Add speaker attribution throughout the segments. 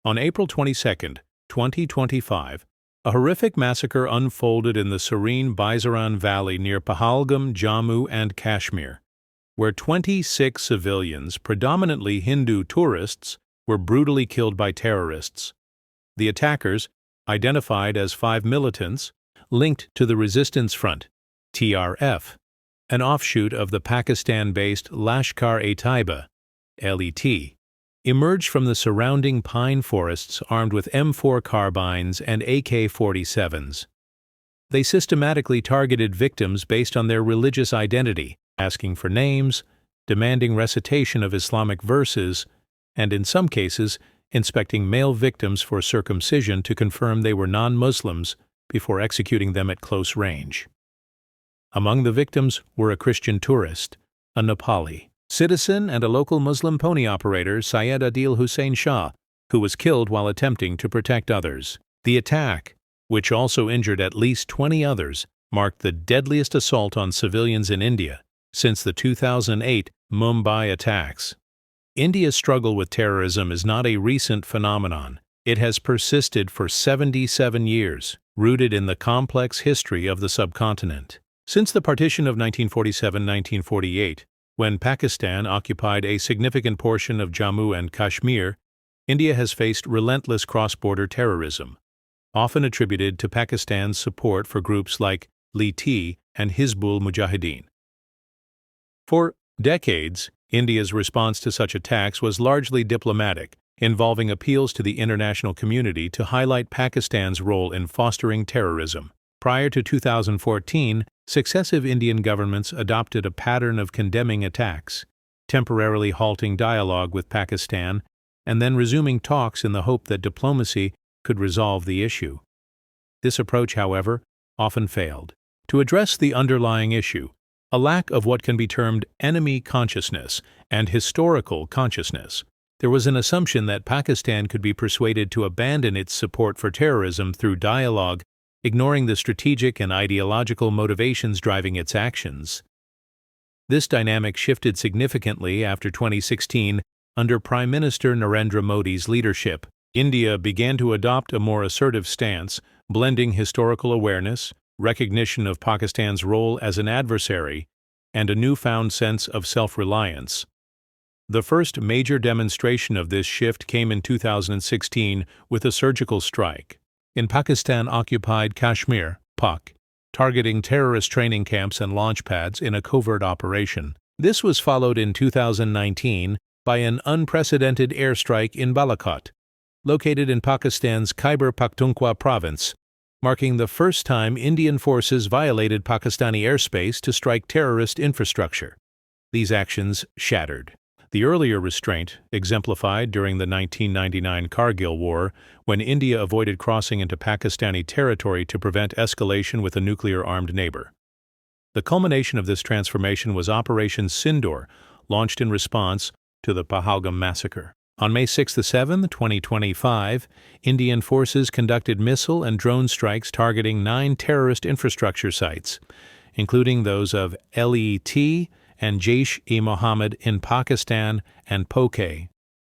Speaker 1: On April 22, 2025, a horrific massacre unfolded in the serene Bizaran Valley near Pahalgam, Jammu and Kashmir, where 26 civilians, predominantly Hindu tourists, were brutally killed by terrorists. The attackers, identified as 5 militants, linked to the Resistance Front, TRF, an offshoot of the Pakistan-based Lashkar-e-Taiba, LET, emerged from the surrounding pine forests armed with M4 carbines and AK-47s. They systematically targeted victims based on their religious identity, asking for names, demanding recitation of Islamic verses, and in some cases, inspecting male victims for circumcision to confirm they were non-Muslims before executing them at close range. Among the victims were a Christian tourist, a Nepali citizen, and a local Muslim pony operator, Syed Adil Hussain Shah, who was killed while attempting to protect others. The attack, which also injured at least 20 others, marked the deadliest assault on civilians in India since the 2008 Mumbai attacks. India's struggle with terrorism is not a recent phenomenon. It has persisted for 77 years, rooted in the complex history of the subcontinent. Since the partition of 1947-1948, when Pakistan occupied a significant portion of Jammu and Kashmir, India has faced relentless cross-border terrorism, often attributed to Pakistan's support for groups like LET and Hizbul Mujahideen. For decades, India's response to such attacks was largely diplomatic, involving appeals to the international community to highlight Pakistan's role in fostering terrorism. Prior to 2014, successive Indian governments adopted a pattern of condemning attacks, temporarily halting dialogue with Pakistan, and then resuming talks in the hope that diplomacy could resolve the issue. This approach, however, often failed. To address the underlying issue, a lack of what can be termed enemy consciousness and historical consciousness, there was an assumption that Pakistan could be persuaded to abandon its support for terrorism through dialogue, ignoring the strategic and ideological motivations driving its actions. This dynamic shifted significantly after 2016 under Prime Minister Narendra Modi's leadership. India began to adopt a more assertive stance, blending historical awareness, recognition of Pakistan's role as an adversary, and a newfound sense of self-reliance. The first major demonstration of this shift came in 2016 with a surgical strike in Pakistan-occupied Kashmir, Pak, targeting terrorist training camps and launch pads in a covert operation. This was followed in 2019 by an unprecedented airstrike in Balakot, located in Pakistan's Khyber Pakhtunkhwa province, marking the first time Indian forces violated Pakistani airspace to strike terrorist infrastructure. These actions shattered the earlier restraint exemplified during the 1999 Kargil War, when India avoided crossing into Pakistani territory to prevent escalation with a nuclear-armed neighbor. The culmination of this transformation was Operation Sindoor, launched in response to the Pahalgam massacre. On May 6–7, 2025, Indian forces conducted missile and drone strikes targeting 9 terrorist infrastructure sites, including those of LET and Jaish-e-Mohammed in Pakistan and Poke.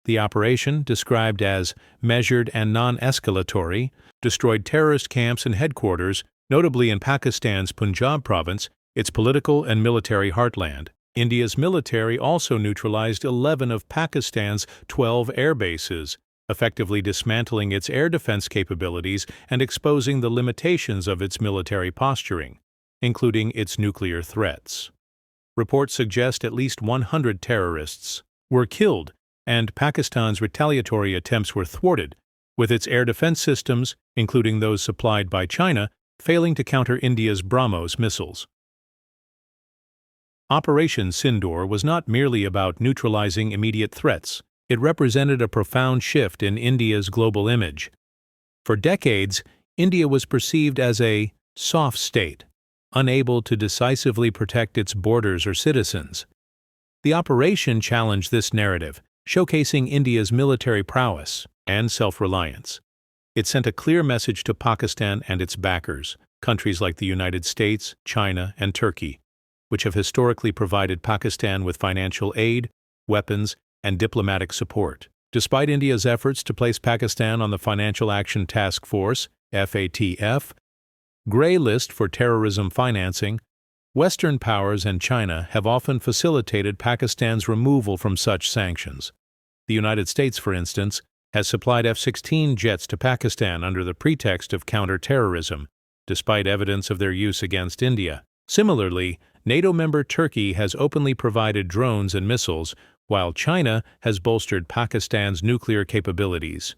Speaker 1: The operation, described as measured and non-escalatory, destroyed terrorist camps and headquarters, notably in Pakistan's Punjab province, its political and military heartland. India's military also neutralized 11 of Pakistan's 12 air bases, effectively dismantling its air defense capabilities and exposing the limitations of its military posturing, including its nuclear threats. Reports suggest at least 100 terrorists were killed, and Pakistan's retaliatory attempts were thwarted, with its air defense systems, including those supplied by China, failing to counter India's BrahMos missiles. Operation Sindoor was not merely about neutralizing immediate threats. It represented a profound shift in India's global image. For decades, India was perceived as a soft state, unable to decisively protect its borders or citizens. The operation challenged this narrative, showcasing India's military prowess and self-reliance. It sent a clear message to Pakistan and its backers, countries like the United States, China, and Turkey, which have historically provided Pakistan with financial aid, weapons, and diplomatic support. Despite India's efforts to place Pakistan on the Financial Action Task Force (FATF) gray list for terrorism financing, Western powers and China have often facilitated Pakistan's removal from such sanctions. The United States, for instance, has supplied F-16 jets to Pakistan under the pretext of counter-terrorism, despite evidence of their use against India. Similarly, NATO member Turkey has openly provided drones and missiles, while China has bolstered Pakistan's nuclear capabilities.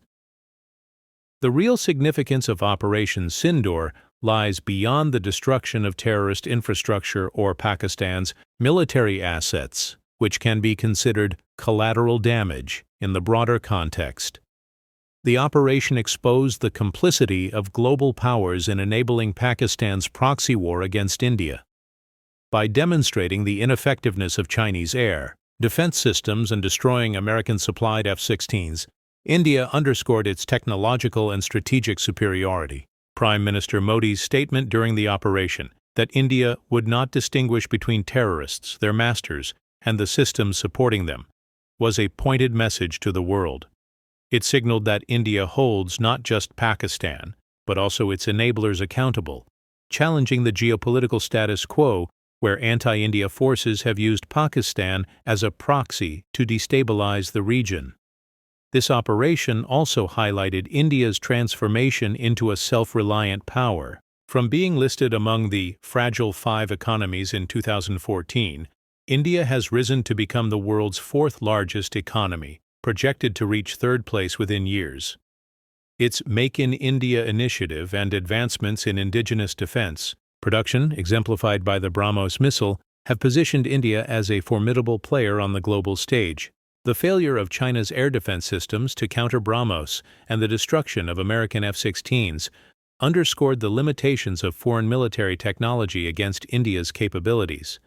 Speaker 1: The real significance of Operation Sindoor lies beyond the destruction of terrorist infrastructure or Pakistan's military assets, which can be considered collateral damage in the broader context. The operation exposed the complicity of global powers in enabling Pakistan's proxy war against India. By demonstrating the ineffectiveness of Chinese air, defense systems and destroying American-supplied F-16s, India underscored its technological and strategic superiority. Prime Minister Modi's statement during the operation that India would not distinguish between terrorists, their masters, and the systems supporting them was a pointed message to the world. It signaled that India holds not just Pakistan, but also its enablers accountable, challenging the geopolitical status quo where anti-India forces have used Pakistan as a proxy to destabilize the region. This operation also highlighted India's transformation into a self-reliant power. From being listed among the Fragile Five economies in 2014, India has risen to become the world's fourth-largest economy, projected to reach third place within years. Its Make in India initiative and advancements in indigenous defense, production exemplified by the BrahMos missile, have positioned India as a formidable player on the global stage. The failure of China's air defense systems to counter BrahMos and the destruction of American F-16s underscored the limitations of foreign military technology against India's capabilities.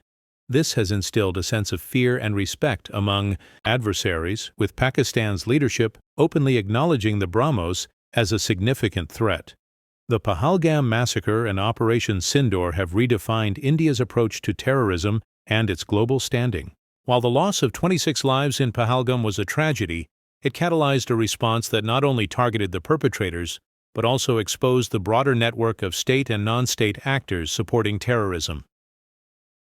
Speaker 1: This has instilled a sense of fear and respect among adversaries, with Pakistan's leadership openly acknowledging the BrahMos as a significant threat. The Pahalgam massacre and Operation Sindoor have redefined India's approach to terrorism and its global standing. While the loss of 26 lives in Pahalgam was a tragedy, it catalyzed a response that not only targeted the perpetrators, but also exposed the broader network of state and non-state actors supporting terrorism.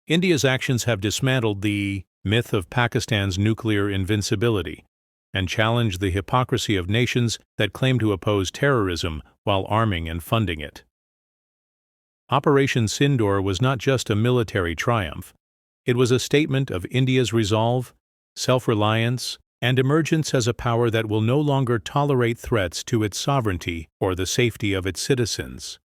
Speaker 1: India's actions have dismantled the myth of Pakistan's nuclear invincibility and challenged the hypocrisy of nations that claim to oppose terrorism while arming and funding it. Operation Sindoor was not just a military triumph. It was a statement of India's resolve, self-reliance, and emergence as a power that will no longer tolerate threats to its sovereignty or the safety of its citizens.